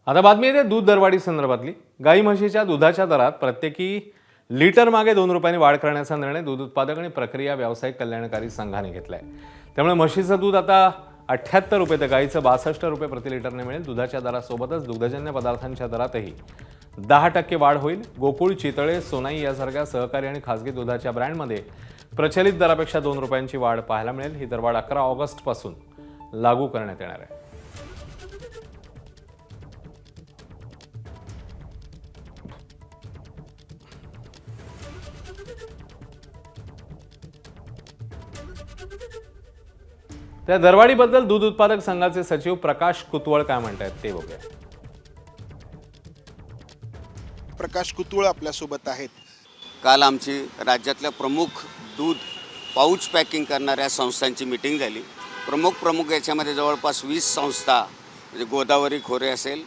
आता बातमी येते दूध दरवाढी संदर्भातली। गाई म्हशीच्या दुधाच्या दरात प्रत्येकी लिटर मागे 2 रुपयांनी वाढ करण्याचा निर्णय दूध उत्पादक आणि प्रक्रिया व्यावसायिक कल्याणकारी संघाने घेतलाय। त्यामुळे म्हशीचं दूध आता 78 रुपये तर गाईचं 62 रुपये प्रति लिटरने मिळेल। दुधाच्या दरासोबतच दुग्धजन्य पदार्थांच्या दरातही 10% वाढ होईल। गोकुळ, चितळे, सोनाई यासारख्या सहकारी आणि खासगी दुधाच्या ब्रँडमध्ये प्रचलित दरापेक्षा 2 रुपयांची वाढ पाहायला मिळेल। ही दरवाढ 11 ऑगस्ट पासून लागू करण्यात येणार आहे। त्या दरवाढीबद्दल दूध उत्पादक संघाचे सचिव प्रकाश कुतवळ काय म्हणतात ते बघूया। प्रकाश कुतवळ आपल्यासोबत आहेत। काल आमची राज्यातल्या प्रमुख दूध पाऊच पॅकिंग करणाऱ्या संस्थांची मीटिंग झाली। प्रमुख याच्यामध्ये जवळपास 20 संस्था, म्हणजे गोदावरी खोरे असेल,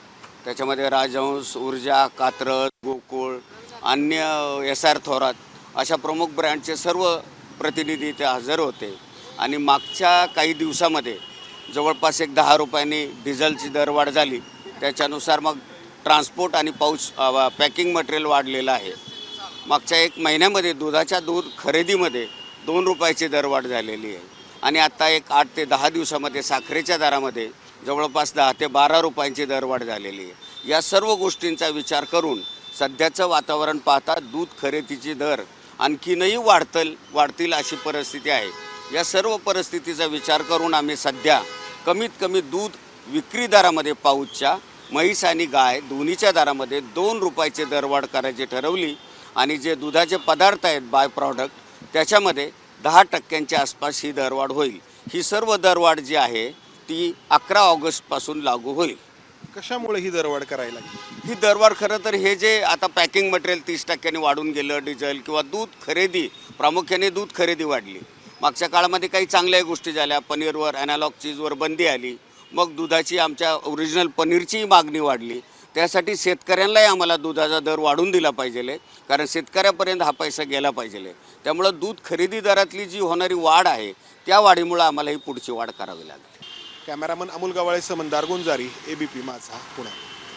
त्याच्यामध्ये राजहंस, ऊर्जा, कात्रज, गोकुळ, अन्य SR थोरात अशा प्रमुख ब्रँडचे सर्व प्रतिनिधी इथे हजर होते। आणि मागच्या काही दिवसामध्ये जवळपास 10 रुपयांनी डिझेलची दरवाढ झाली। त्याच्यानुसार मग ट्रान्सपोर्ट आणि पाऊच पॅकिंग मटेरियल वाढलेलं आहे। मागच्या 1 महिन्यामध्ये दूध खरेदीमध्ये 2 रुपयाची दरवाढ झालेली आहे। आणि आता 8 ते 10 दिवसामध्ये साखरेच्या दरामध्ये जवळपास 10 ते 12 रुपयांची दरवाढ झालेली आहे। या सर्व गोष्टींचा विचार करून सध्याचं वातावरण पाहता दूध खरेदीचे दर आणखीनही वाढतील अशी परिस्थिती आहे। या सर्व परिस्थितीचा विचार करून आम्ही सध्या कमीत कमी दूध विक्री दरामध्ये पाऊचच्या, म्हैस आणि गाय दोन्हीच्या दरामध्ये 2 रुपयाचे दरवाढ करायची ठरवली। आणि जे दुधाचे पदार्थ आहेत बाय प्रॉडक्ट, त्याच्यामध्ये 10% आसपास ही दरवाढ होईल। ही सर्व दरवाढ जी आहे ती 11 ऑगस्टपासून लागू होईल। कशामुळे ही दरवाढ करायला लागली? ही दरवाढ खरं तर हे जे आता पॅकिंग मटेरियल 30% वाढून गेलं, डिझेल किंवा दूध खरेदी, प्रामुख्याने दूध खरेदी वाढली। मागच्या काळामध्ये काही चांगल्या गोष्टी झाल्या। पनीरवर, ॲनालॉग चीजवर बंदी आली। मग दुधाची, आमच्या ओरिजिनल पनीरचीही मागणी वाढली। त्यासाठी शेतकऱ्यांनाही आम्हाला दुधाचा दर वाढून दिला पाहिजे, कारण शेतकऱ्यापर्यंत हा पैसा गेला पाहिजे। त्यामुळं दूध खरेदी दरातली जी होणारी वाढ आहे त्या वाढीमुळे आम्हाला ही पुढची वाढ करावी लागेल। कॅमेरामन अमोल गवाळेसह मंदार गुंजारी, ABP माझा, पुणे।